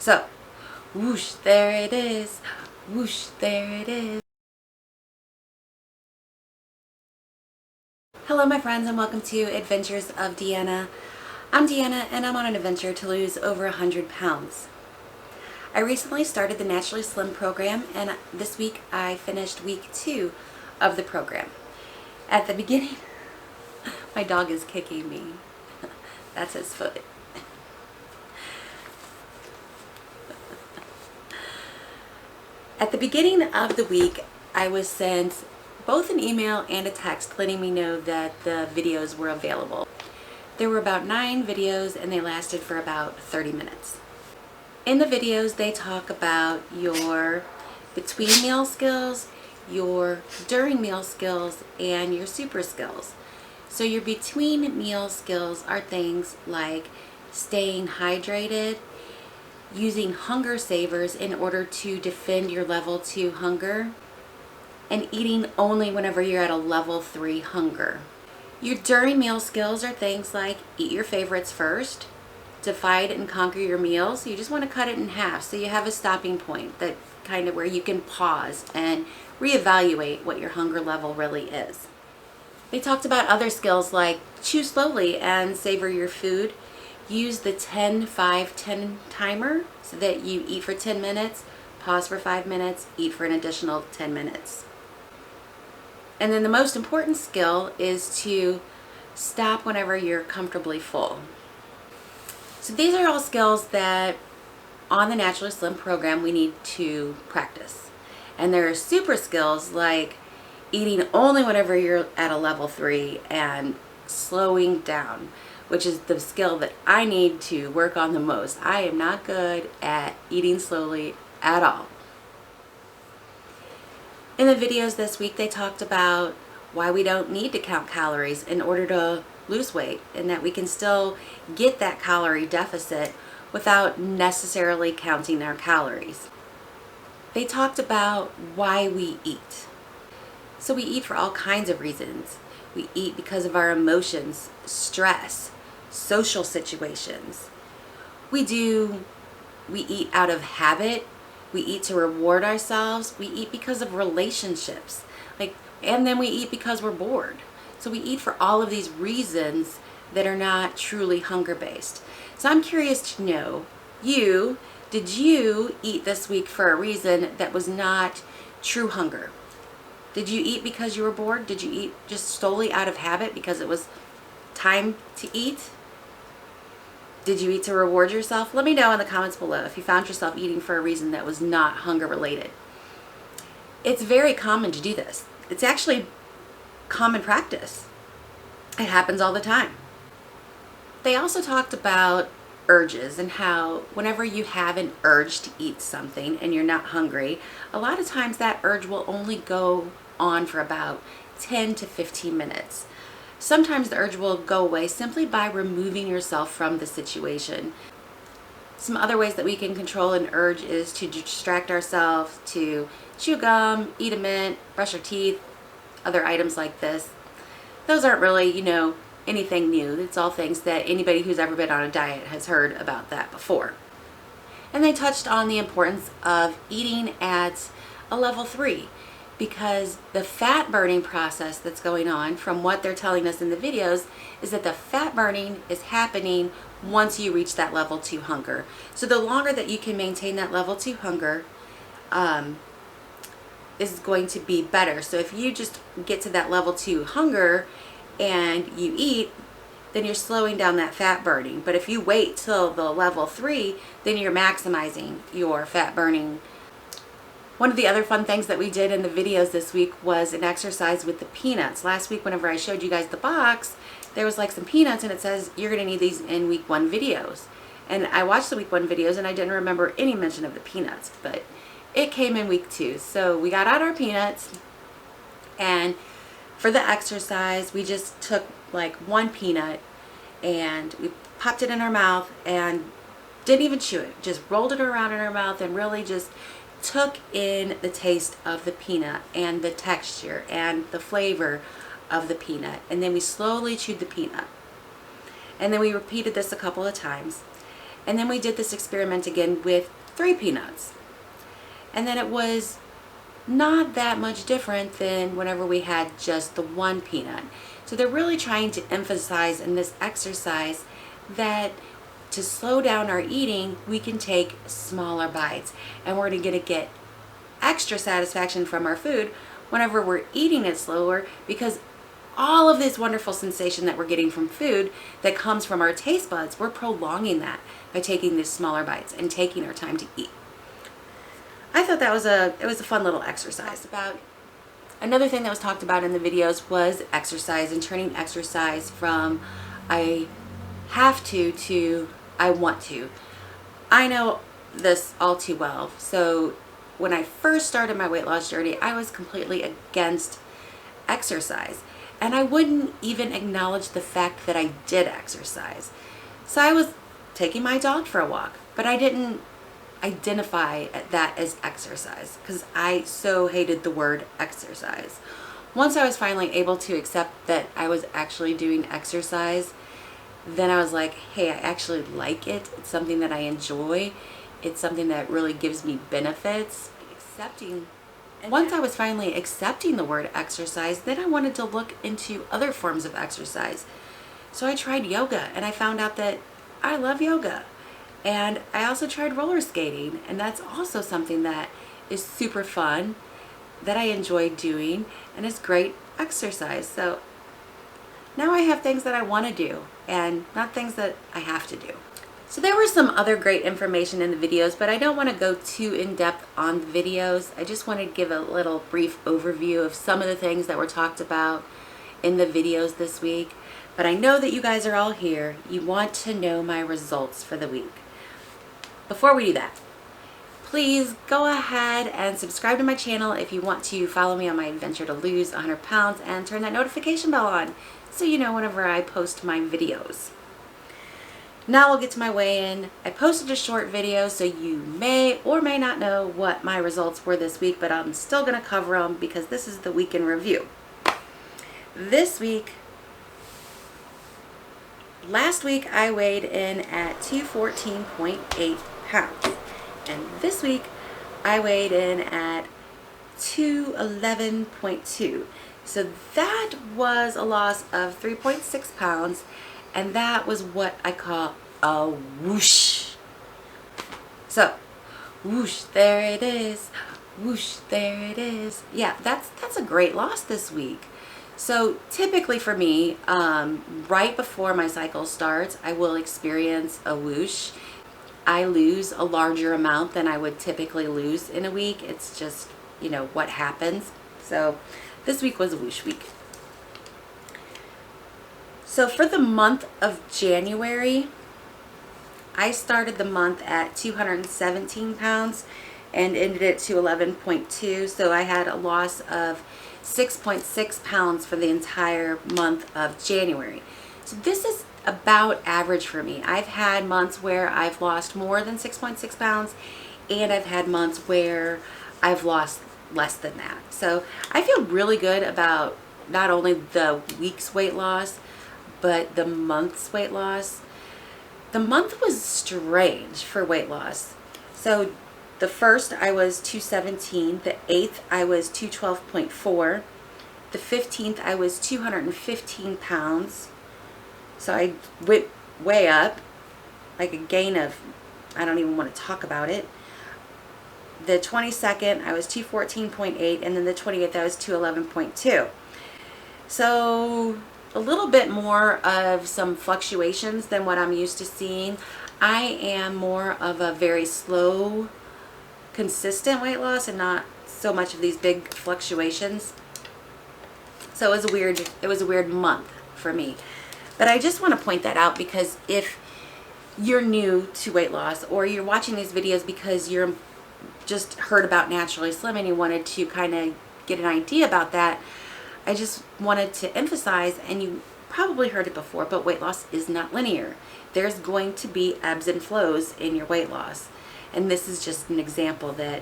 So, whoosh, there it is. Whoosh, there it is. Hello my friends and welcome to Adventures of Deanna. I'm Deanna and I'm on an adventure to lose over 100 pounds. I recently started the Naturally Slim program and this week I finished week 2 of the program. At the beginning, my dog is kicking me. That's his foot. At the beginning of the week, I was sent both an email and a text letting me know that the videos were available. There were about 9 videos and they lasted for about 30 minutes. In the videos, they talk about your between meal skills, your during meal skills, and your super skills. So your between meal skills are things like staying hydrated, using hunger savers in order to defend your level 2 hunger, and eating only whenever you're at a level 3 hunger. Your during meal skills are things like eat your favorites first, divide and conquer your meals. You just want to cut it in half so you have a stopping point, that kind of where you can pause and reevaluate what your hunger level really is. They talked about other skills like chew slowly and savor your food. Use the 10-5-10 timer so that you eat for 10 minutes, pause for 5 minutes, eat for an additional 10 minutes. And then the most important skill is to stop whenever you're comfortably full. So these are all skills that on the Naturally Slim program we need to practice. And there are super skills like eating only whenever you're at a level 3 and slowing down, which is the skill that I need to work on the most. I am not good at eating slowly at all. In the videos this week, they talked about why we don't need to count calories in order to lose weight, and that we can still get that calorie deficit without necessarily counting our calories. They talked about why we eat. So we eat for all kinds of reasons. We eat because of our emotions, stress, social situations. We eat out of habit. We eat to reward ourselves. We eat because of relationships. And then we eat because we're bored. So we eat for all of these reasons that are not truly hunger-based. So I'm curious to know, did you eat this week for a reason that was not true hunger? Did you eat because you were bored? Did you eat just solely out of habit because it was time to eat? Did you eat to reward yourself? Let me know in the comments below if you found yourself eating for a reason that was not hunger related. It's very common to do this. It's actually common practice. It happens all the time. They also talked about urges and how whenever you have an urge to eat something and you're not hungry, a lot of times that urge will only go on for about 10 to 15 minutes. Sometimes the urge will go away simply by removing yourself from the situation. Some other ways that we can control an urge is to distract ourselves, to chew gum, eat a mint, brush our teeth, other items like this. Those aren't really, anything new. It's all things that anybody who's ever been on a diet has heard about that before. And they touched on the importance of eating at a level 3. Because the fat burning process that's going on, from what they're telling us in the videos, is that the fat burning is happening once you reach that level 2 hunger. So the longer that you can maintain that level 2 hunger is going to be better. So if you just get to that level 2 hunger and you eat, then you're slowing down that fat burning. But if you wait till the level 3, then you're maximizing your fat burning. One of the other fun things that we did in the videos this week was an exercise with the peanuts. Last week, whenever I showed you guys the box, there was like some peanuts and it says you're going to need these in week 1 videos. And I watched the week 1 videos and I didn't remember any mention of the peanuts, but it came in week 2. So we got out our peanuts, and for the exercise, we just took like 1 peanut and we popped it in our mouth and didn't even chew it. Just rolled it around in our mouth and really just took in the taste of the peanut and the texture and the flavor of the peanut. And then we slowly chewed the peanut. And then we repeated this a couple of times. And then we did this experiment again with 3 peanuts. And then it was not that much different than whenever we had just the 1 peanut. So they're really trying to emphasize in this exercise that to slow down our eating, we can take smaller bites. And we're going to get extra satisfaction from our food whenever we're eating it slower, because all of this wonderful sensation that we're getting from food that comes from our taste buds, we're prolonging that by taking these smaller bites and taking our time to eat. I thought that was a fun little exercise. Another thing that was talked about in the videos was exercise and turning exercise from I have to I want to. I know this all too well. So when I first started my weight loss journey, I was completely against exercise. And I wouldn't even acknowledge the fact that I did exercise. So I was taking my dog for a walk, but I didn't identify that as exercise because I so hated the word exercise. Once I was finally able to accept that I was actually doing exercise, then I was like, hey, I actually like it. It's something that I enjoy. It's something that really gives me benefits. Once I was finally accepting the word exercise, then I wanted to look into other forms of exercise. So I tried yoga, and I found out that I love yoga. And I also tried roller skating, and that's also something that is super fun, that I enjoy doing, and it's great exercise. So now I have things that I want to do, and not things that I have to do. So there was some other great information in the videos, but I don't want to go too in-depth on the videos. I just wanted to give a little brief overview of some of the things that were talked about in the videos this week. But I know that you guys are all here. You want to know my results for the week. Before we do that, please go ahead and subscribe to my channel if you want to follow me on my adventure to lose 100 pounds, and turn that notification bell on so you know whenever I post my videos. Now we'll get to my weigh-in. I posted a short video, so you may or may not know what my results were this week, but I'm still going to cover them because this is the week in review. This week, last week I weighed in at 214.8 pounds. And this week I weighed in at 211.2. So that was a loss of 3.6 pounds. And that was what I call a whoosh. So, whoosh, there it is. Whoosh, there it is. Yeah, that's a great loss this week. So typically for me, right before my cycle starts, I will experience a whoosh. I lose a larger amount than I would typically lose in a week. It's just, what happens. So this week was a whoosh week. So for the month of January, I started the month at 217 pounds and ended at 211.2. So I had a loss of 6.6 pounds for the entire month of January. So this is about average for me. I've had months where I've lost more than 6.6 pounds, and I've had months where I've lost less than that. So I feel really good about not only the week's weight loss, but the month's weight loss. The month was strange for weight loss. So the 1st I was 217, the 8th I was 212.4, the 15th I was 215 pounds. So I went way up, like a gain of, I don't even want to talk about it. The 22nd I was 214.8, and then the 28th I was 211.2. So a little bit more of some fluctuations than what I'm used to seeing. I am more of a very slow, consistent weight loss and not so much of these big fluctuations. So it was a weird month for me. But I just want to point that out because if you're new to weight loss, or you're watching these videos because you're just heard about Naturally Slim and you wanted to kind of get an idea about that, I just wanted to emphasize, and you probably heard it before, but weight loss is not linear. There's going to be ebbs and flows in your weight loss. And this is just an example that,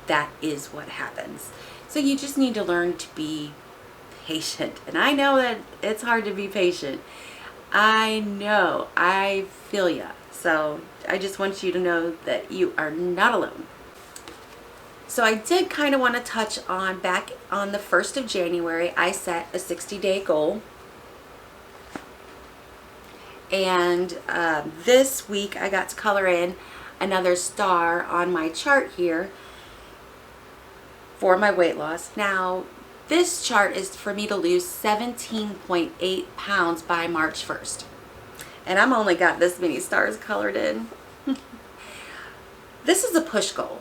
that is what happens. So you just need to learn to be patient. And I know that it's hard to be patient. I know, I feel ya. So I just want you to know that you are not alone. So I did kind of want to touch on, back on the 1st of January, I set a 60-day goal. And this week I got to color in another star on my chart here for my weight loss. Now, this chart is for me to lose 17.8 pounds by March 1st. And I'm only got this many stars colored in. This is a push goal.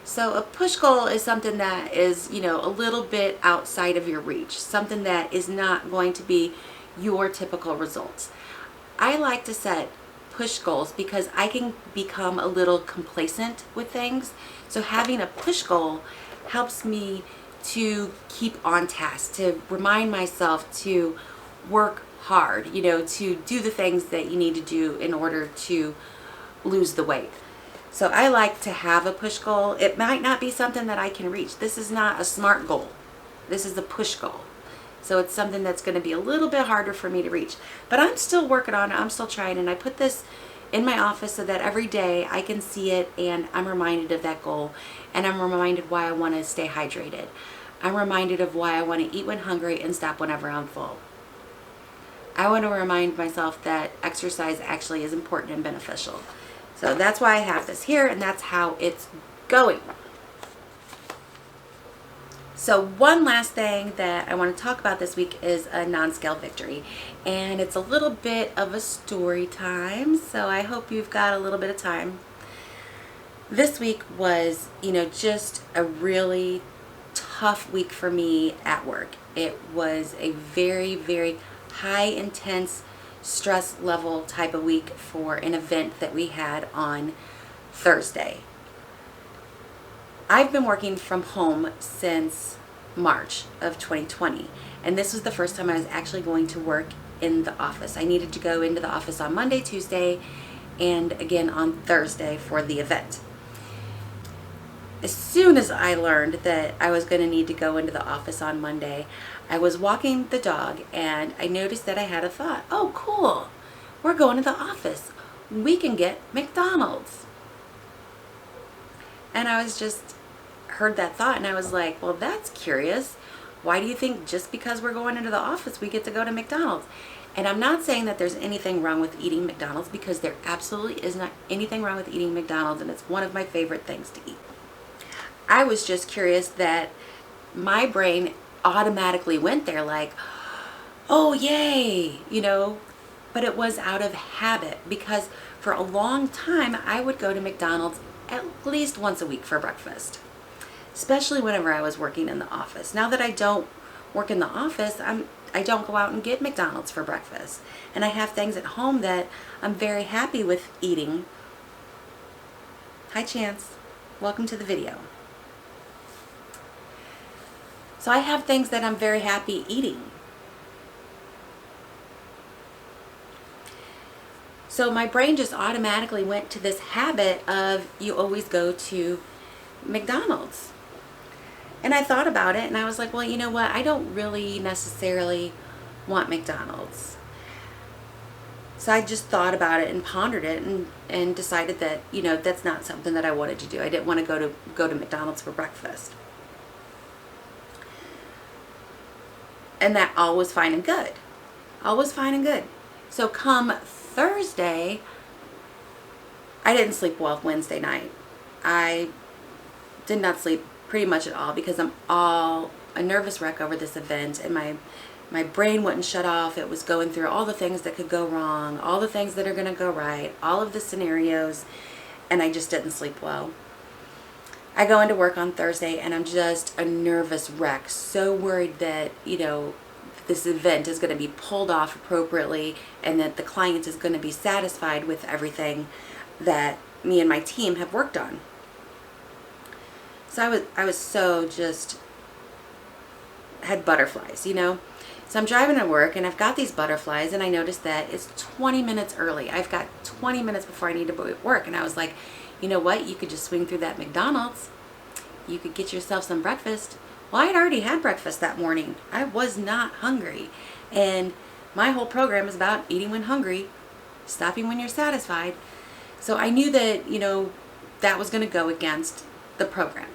So a push goal is something that is, you know, a little bit outside of your reach, something that is not going to be your typical results. I like to set push goals because I can become a little complacent with things. So having a push goal helps me to keep on task, to remind myself to work hard, you know, to do the things that you need to do in order to lose the weight. So I like to have a push goal. It might not be something that I can reach. This is not a SMART goal. This is a push goal. So it's something that's going to be a little bit harder for me to reach. But I'm still working on it. I'm still trying. And I put this in my office so that every day I can see it and I'm reminded of that goal. And I'm reminded why I want to stay hydrated. I'm reminded of why I want to eat when hungry and stop whenever I'm full. I want to remind myself that exercise actually is important and beneficial. So that's why I have this here, and that's how it's going. So one last thing that I want to talk about this week is a non-scale victory. And it's a little bit of a story time, so I hope you've got a little bit of time. This week was, you know, just a really tough week for me at work. It was a very, very high intense stress level type of week for an event that we had on Thursday. I've been working from home since March of 2020, and this was the first time I was actually going to work in the office. I needed to go into the office on Monday, Tuesday, and again on Thursday for the event. As soon as I learned that I was going to need to go into the office on Monday, I was walking the dog and I noticed that I had a thought. Oh, cool. We're going to the office. We can get McDonald's. And I was just heard that thought and I was like, well, that's curious. Why do you think just because we're going into the office we get to go to McDonald's? And I'm not saying that there's anything wrong with eating McDonald's, because there absolutely is not anything wrong with eating McDonald's, and it's one of my favorite things to eat. I was just curious that my brain automatically went there like, oh, yay, you know, but it was out of habit, because for a long time I would go to McDonald's at least once a week for breakfast, especially whenever I was working in the office. Now that I don't work in the office, I don't go out and get McDonald's for breakfast, and I have things at home that I'm very happy with eating. Hi, Chance. Welcome to the video. So I have things that I'm very happy eating. So my brain just automatically went to this habit of you always go to McDonald's. And I thought about it and I was like, well, you know what? I don't really necessarily want McDonald's. So I just thought about it and pondered it and decided that, you know, that's not something that I wanted to do. I didn't want to go to McDonald's for breakfast. And that all was fine and good. All was fine and good. So come Thursday, I didn't sleep well Wednesday night. I did not sleep pretty much at all because I'm all a nervous wreck over this event, and my brain wouldn't shut off. It was going through all the things that could go wrong, all the things that are going to go right, all of the scenarios, and I just didn't sleep well. I go into work on Thursday and I'm just a nervous wreck, so worried that, you know, this event is going to be pulled off appropriately and that the client is going to be satisfied with everything that me and my team have worked on. So I was so just had butterflies, you know. So I'm driving to work and I've got these butterflies and I noticed that it's 20 minutes early. I've got 20 minutes before I need to be at work, and I was like, you know what, you could just swing through that McDonald's. You could get yourself some breakfast. Well, I'd already had breakfast that morning. I was not hungry. And my whole program is about eating when hungry, stopping when you're satisfied. So I knew that, that was going to go against the program.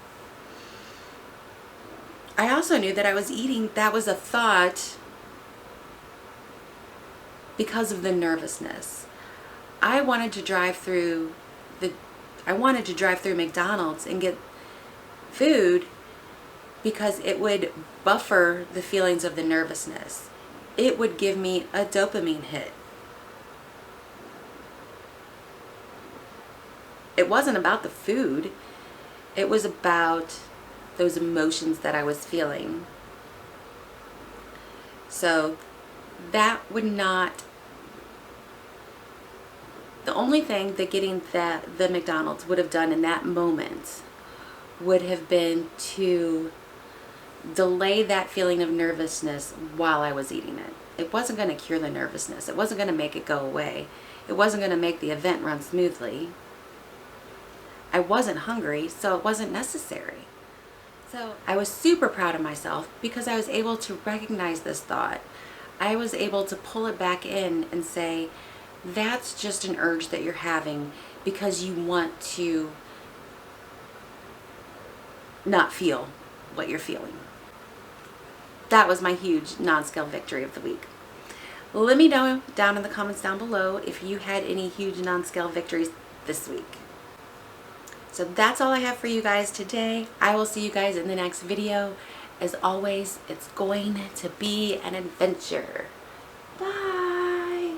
I also knew that I was eating, that was a thought because of the nervousness. I wanted to drive through McDonald's and get food because it would buffer the feelings of the nervousness. It would give me a dopamine hit. It wasn't about the food. It was about those emotions that I was feeling. So that would not, the only thing that getting the McDonald's would have done in that moment would have been to delay that feeling of nervousness while I was eating it. It wasn't going to cure the nervousness. It wasn't going to make it go away. It wasn't going to make the event run smoothly. I wasn't hungry, so it wasn't necessary. So I was super proud of myself because I was able to recognize this thought. I was able to pull it back in and say, that's just an urge that you're having because you want to not feel what you're feeling. That was my huge non-scale victory of the week. Let me know down in the comments down below if you had any huge non-scale victories this week. So that's all I have for you guys today. I will see you guys in the next video. As always, it's going to be an adventure. Bye.